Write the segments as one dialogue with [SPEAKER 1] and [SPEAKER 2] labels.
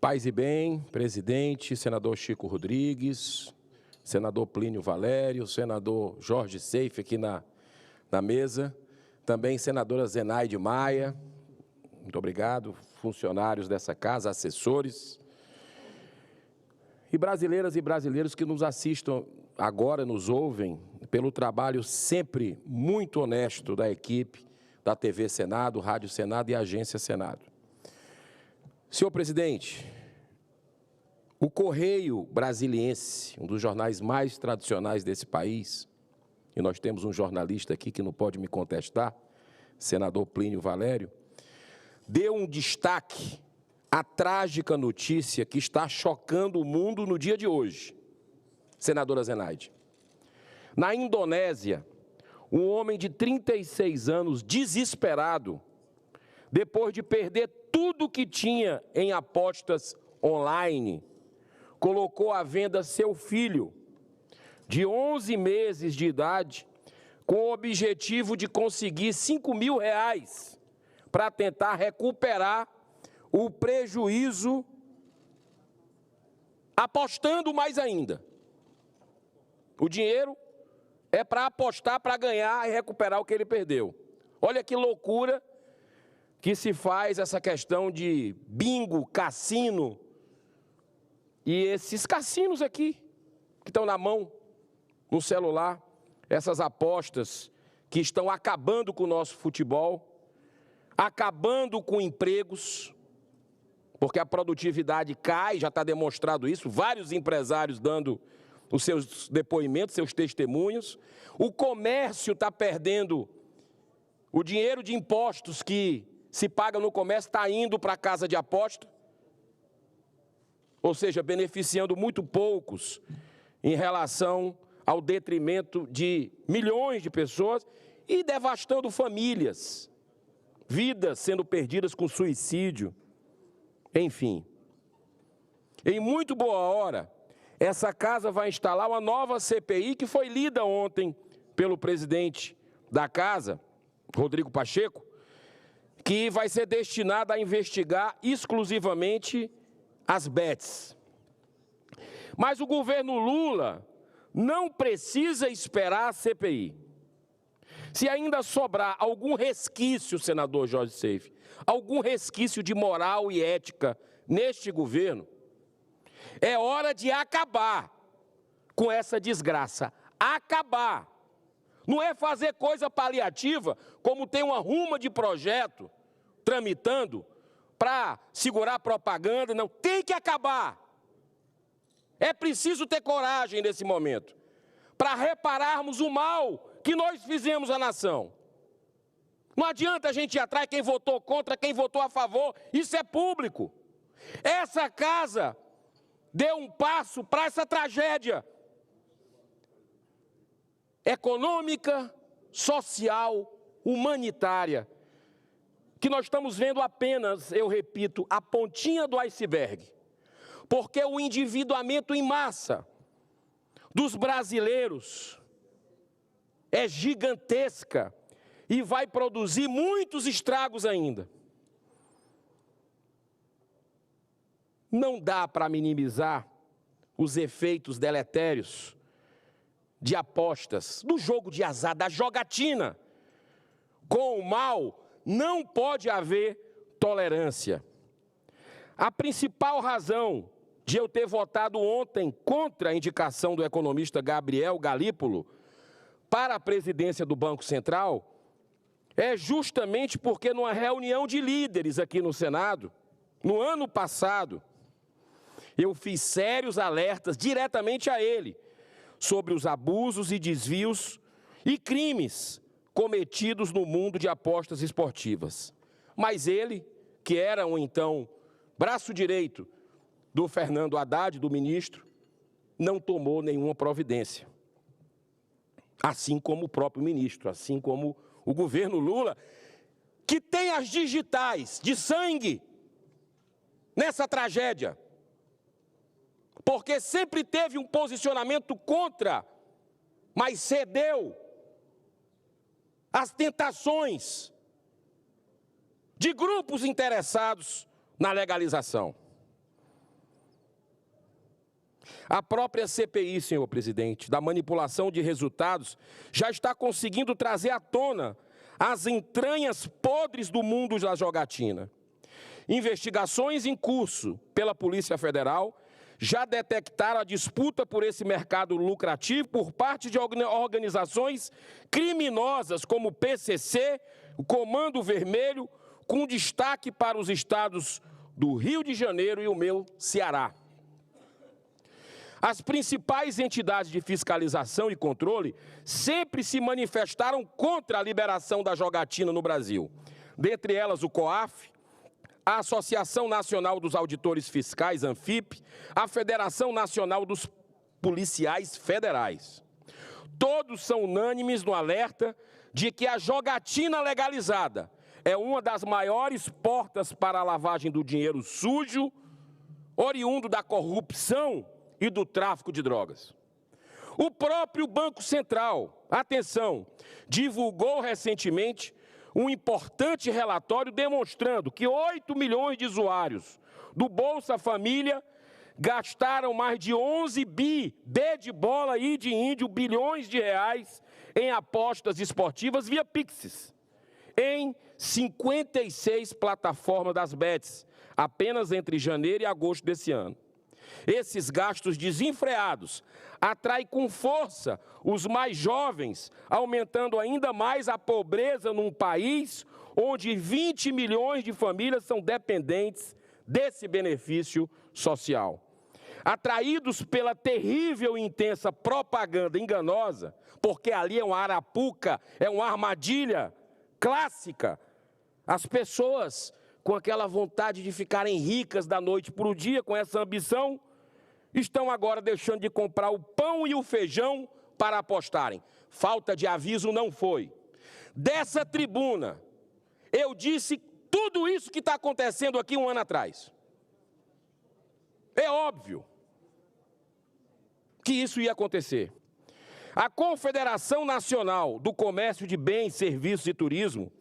[SPEAKER 1] Paz e bem, presidente, senador Chico Rodrigues, senador Plínio Valério, senador Jorge Seife aqui na mesa, também senadora Zenaide Maia, muito obrigado, funcionários dessa casa, assessores, e brasileiras e brasileiros que nos assistam agora, nos ouvem, pelo trabalho sempre muito honesto da equipe da TV Senado, Rádio Senado e Agência Senado. Senhor presidente, o Correio Brasiliense, um dos jornais mais tradicionais desse país, e nós temos um jornalista aqui que não pode me contestar, senador Plínio Valério, deu um destaque à trágica notícia que está chocando o mundo no dia de hoje. Senadora Zenaide, na Indonésia, um homem de 36 anos, desesperado, depois de perder tudo que tinha em apostas online, colocou à venda seu filho, de 11 meses de idade, com o objetivo de conseguir R$5.000 para tentar recuperar o prejuízo, apostando mais ainda. O dinheiro é para apostar, para ganhar e recuperar o que ele perdeu. Olha que loucura que se faz essa questão de bingo, cassino, e esses cassinos aqui, que estão na mão, no celular, essas apostas que estão acabando com o nosso futebol, acabando com empregos, porque a produtividade cai, já está demonstrado isso, vários empresários dando os seus depoimentos, seus testemunhos, o comércio está perdendo, o dinheiro de impostos que se paga no comércio está indo para a casa de aposta, ou seja, beneficiando muito poucos em relação ao detrimento de milhões de pessoas e devastando famílias, vidas sendo perdidas com suicídio, enfim. Em muito boa hora, essa casa vai instalar uma nova CPI que foi lida ontem pelo presidente da casa, Rodrigo Pacheco, que vai ser destinada a investigar exclusivamente as bets. Mas o governo Lula não precisa esperar a CPI. Se ainda sobrar algum resquício, senador Jorge Seife, algum resquício de moral e ética neste governo, é hora de acabar com essa desgraça. Acabar. Não é fazer coisa paliativa, como tem uma ruma de projeto tramitando para segurar propaganda, não. Tem que acabar. É preciso ter coragem nesse momento para repararmos o mal que nós fizemos à nação. Não adianta a gente ir atrás quem votou contra, quem votou a favor, isso é público. Essa casa deu um passo para essa tragédia econômica, social, humanitária, que nós estamos vendo apenas, eu repito, a pontinha do iceberg, porque o endividamento em massa dos brasileiros é gigantesca e vai produzir muitos estragos ainda. Não dá para minimizar os efeitos deletérios de apostas, do jogo de azar, da jogatina. Com o mal, não pode haver tolerância. A principal razão de eu ter votado ontem contra a indicação do economista Gabriel Galípolo para a presidência do Banco Central é justamente porque numa reunião de líderes aqui no Senado, no ano passado, eu fiz sérios alertas diretamente a ele sobre os abusos e desvios e crimes cometidos no mundo de apostas esportivas. Mas ele, que era então braço direito do Fernando Haddad, do ministro, não tomou nenhuma providência. Assim como o próprio ministro, assim como o governo Lula, que tem as digitais de sangue nessa tragédia, porque sempre teve um posicionamento contra, mas cedeu às tentações de grupos interessados na legalização. A própria CPI, senhor presidente, da manipulação de resultados, já está conseguindo trazer à tona as entranhas podres do mundo da jogatina. Investigações em curso pela Polícia Federal já detectaram a disputa por esse mercado lucrativo por parte de organizações criminosas como o PCC, o Comando Vermelho, com destaque para os estados do Rio de Janeiro e o meu Ceará. As principais entidades de fiscalização e controle sempre se manifestaram contra a liberação da jogatina no Brasil. Dentre elas, o COAF, a Associação Nacional dos Auditores Fiscais, ANFIP, a Federação Nacional dos Policiais Federais. Todos são unânimes no alerta de que a jogatina legalizada é uma das maiores portas para a lavagem do dinheiro sujo, oriundo da corrupção e do tráfico de drogas. O próprio Banco Central, atenção, divulgou recentemente um importante relatório demonstrando que 8 milhões de usuários do Bolsa Família gastaram mais de 11 B de bola e de índio, bilhões de reais em apostas esportivas via Pix, em 56 plataformas das bets, apenas entre janeiro e agosto desse ano. Esses gastos desenfreados atraem com força os mais jovens, aumentando ainda mais a pobreza num país onde 20 milhões de famílias são dependentes desse benefício social. Atraídos pela terrível e intensa propaganda enganosa, porque ali é uma arapuca, é uma armadilha clássica, as pessoas com aquela vontade de ficarem ricas da noite para o dia, com essa ambição, estão agora deixando de comprar o pão e o feijão para apostarem. Falta de aviso não foi. Dessa tribuna, eu disse tudo isso que está acontecendo aqui um ano atrás. É óbvio que isso ia acontecer. A Confederação Nacional do Comércio de Bens, Serviços e Turismo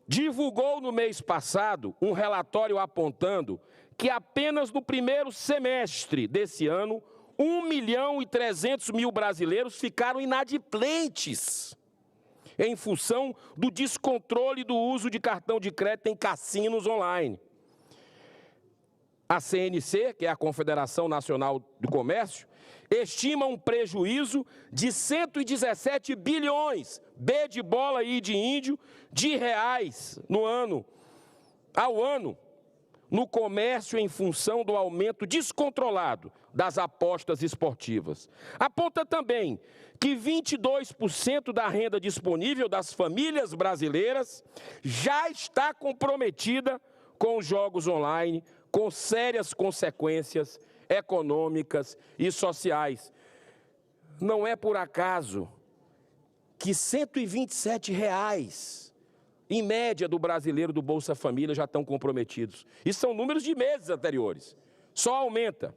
[SPEAKER 1] divulgou no mês passado um relatório apontando que apenas no primeiro semestre desse ano, 1.300.000 brasileiros ficaram inadimplentes em função do descontrole do uso de cartão de crédito em cassinos online. A CNC, que é a Confederação Nacional do Comércio, estima um prejuízo de 117 bilhões, B de bola e de índio, de reais ao ano, no comércio em função do aumento descontrolado das apostas esportivas. Aponta também que 22% da renda disponível das famílias brasileiras já está comprometida com os jogos online, com sérias consequências econômicas e sociais. Não é por acaso que R$ 127, em média, do brasileiro do Bolsa Família já estão comprometidos. Isso são números de meses anteriores. Só aumenta.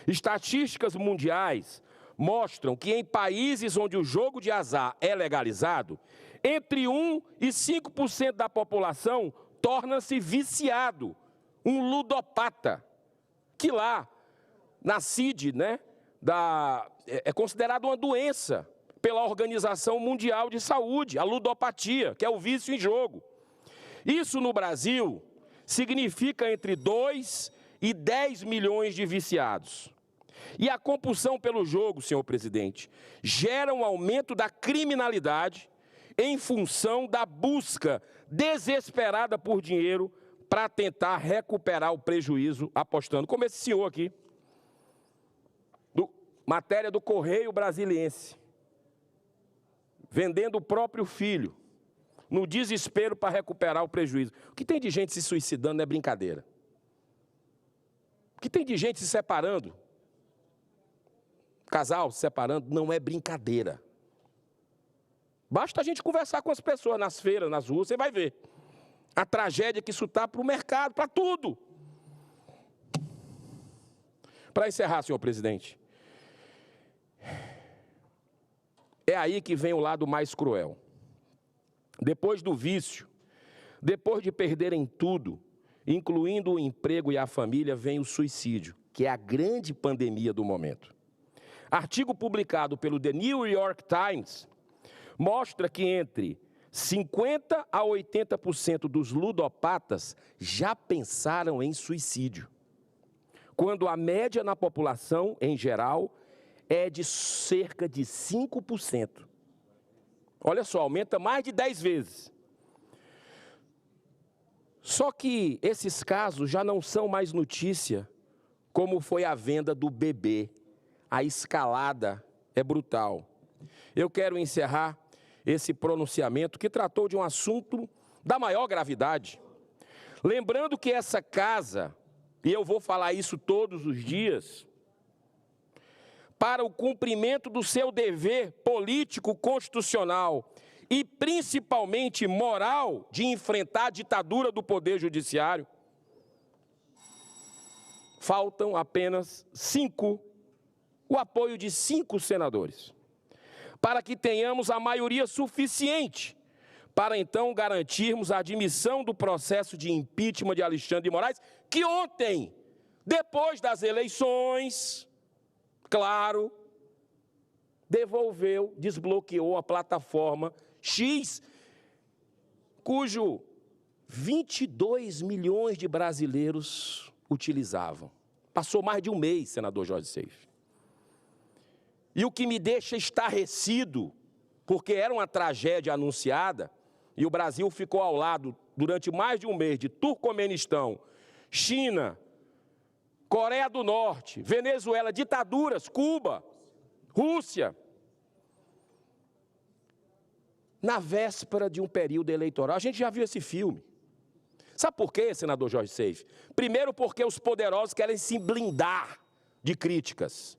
[SPEAKER 1] Estatísticas mundiais mostram que em países onde o jogo de azar é legalizado, entre 1% e 5% da população torna-se viciado, um ludopata, que lá, na CID, é considerado uma doença pela Organização Mundial de Saúde, a ludopatia, que é o vício em jogo. Isso no Brasil significa entre 2 e 10 milhões de viciados. E a compulsão pelo jogo, senhor presidente, gera um aumento da criminalidade em função da busca desesperada por dinheiro para tentar recuperar o prejuízo apostando, como esse senhor aqui, matéria do Correio Brasiliense, vendendo o próprio filho, no desespero para recuperar o prejuízo. O que tem de gente se suicidando não é brincadeira. O que tem de gente se separando, casal se separando, não é brincadeira. Basta a gente conversar com as pessoas nas feiras, nas ruas, você vai ver a tragédia que isso está para o mercado, para tudo. Para encerrar, senhor presidente, é aí que vem o lado mais cruel. Depois do vício, depois de perderem tudo, incluindo o emprego e a família, vem o suicídio. que é a grande pandemia do momento. Artigo publicado pelo The New York Times mostra que entre 50% a 80% dos ludopatas já pensaram em suicídio, quando a média na população, em geral, é de cerca de 5%. Olha só, aumenta mais de 10 vezes. Só que esses casos já não são mais notícia, como foi a venda do bebê. A escalada é brutal. Eu quero encerrar esse pronunciamento que tratou de um assunto da maior gravidade. Lembrando que essa casa, e eu vou falar isso todos os dias, para o cumprimento do seu dever político constitucional e principalmente moral de enfrentar a ditadura do Poder Judiciário, faltam apenas o apoio de 5 senadores, para que tenhamos a maioria suficiente para então garantirmos a admissão do processo de impeachment de Alexandre de Moraes, que ontem, depois das eleições, claro, desbloqueou a plataforma X, cujo 22 milhões de brasileiros utilizavam. Passou mais de um mês, senador Jorge Seife. E o que me deixa estarrecido, porque era uma tragédia anunciada, e o Brasil ficou ao lado, durante mais de um mês, de Turcomenistão, China, Coreia do Norte, Venezuela, ditaduras, Cuba, Rússia, na véspera de um período eleitoral. A gente já viu esse filme. Sabe por quê, senador Jorge Seife? Primeiro, porque os poderosos querem se blindar de críticas.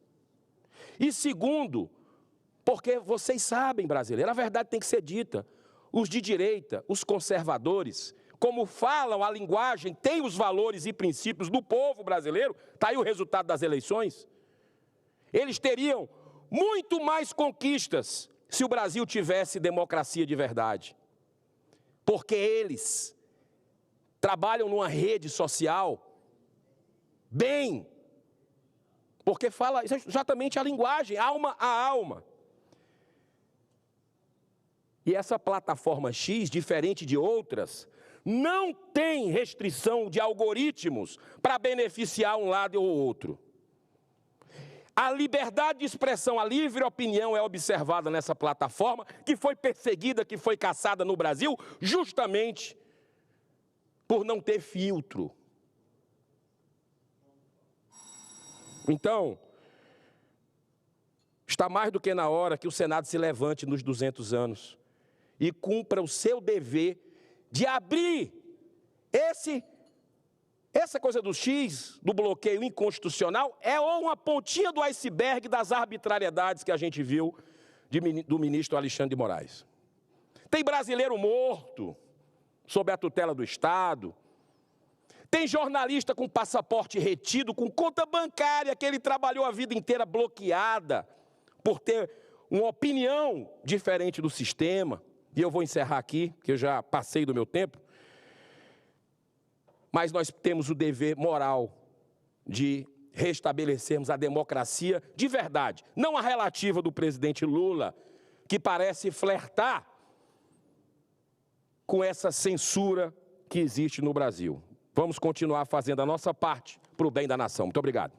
[SPEAKER 1] E segundo, porque vocês sabem, brasileiro, a verdade tem que ser dita. Os de direita, os conservadores, como falam a linguagem, têm os valores e princípios do povo brasileiro, está aí o resultado das eleições. Eles teriam muito mais conquistas se o Brasil tivesse democracia de verdade. Porque eles trabalham numa rede social bem, porque fala exatamente a linguagem, alma a alma. E essa plataforma X, diferente de outras, não tem restrição de algoritmos para beneficiar um lado ou outro. A liberdade de expressão, a livre opinião é observada nessa plataforma, que foi perseguida, que foi caçada no Brasil, justamente por não ter filtro. Então, está mais do que na hora que o Senado se levante nos 200 anos e cumpra o seu dever de abrir essa coisa do X, do bloqueio inconstitucional, é uma pontinha do iceberg das arbitrariedades que a gente viu do ministro Alexandre de Moraes. Tem brasileiro morto sob a tutela do Estado. Tem jornalista com passaporte retido, com conta bancária que ele trabalhou a vida inteira bloqueada por ter uma opinião diferente do sistema. E eu vou encerrar aqui, porque eu já passei do meu tempo. Mas nós temos o dever moral de restabelecermos a democracia de verdade, não a relativa do presidente Lula, que parece flertar com essa censura que existe no Brasil. Vamos continuar fazendo a nossa parte para o bem da nação. Muito obrigado.